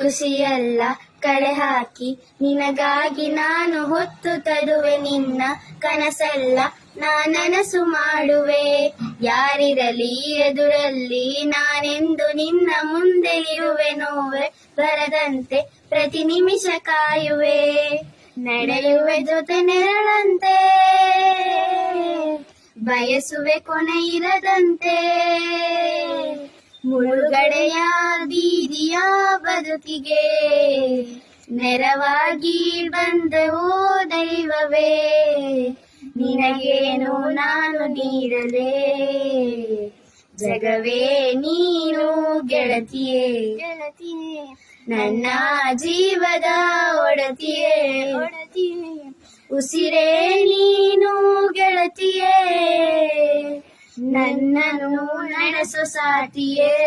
ಖುಷಿಯಲ್ಲ ಕಳೆ ಹಾಕಿ ನಿನಗಾಗಿ ನಾನು ಹೊತ್ತು ತರುವೆ ನಿನ್ನ ಕನಸಲ್ಲ ನಾನನಸು ಮಾಡುವೆ. ಯಾರಿರಲಿ ಎದುರಲ್ಲಿ ನಾನೆಂದು ನಿನ್ನ ಮುಂದೆ ಇರುವೆ. ನೋವೆ ಬರದಂತೆ ಪ್ರತಿ ನಿಮಿಷ ಕಾಯುವೆ. ನಡೆಯುವೆ ಜೊತೆ ನೆರಳಂತೆ ಬಯಸುವೆ ಕೊನೆ ಇರದಂತೆ. ಮುಳುಗಡೆಯ ಬೀದಿಯ ಬದುಕಿಗೆ ನೆರವಾಗಿ ಬಂದೆವೋ ದೈವವೇ. ನಿನಗೇನು ನಾನು ನೀಡಲೇ ಜಗವೇ ನೀನು ಗೆಳತಿಯೇ. ನನ್ನ ಜೀವದ ಒಡತಿಯೇ ಉಸಿರೇ ನೀನು ಗೆಳತಿಯೇ. ನನ್ನನ್ನು ನಡೆಸೋ ಸಾಟಿಯೇ.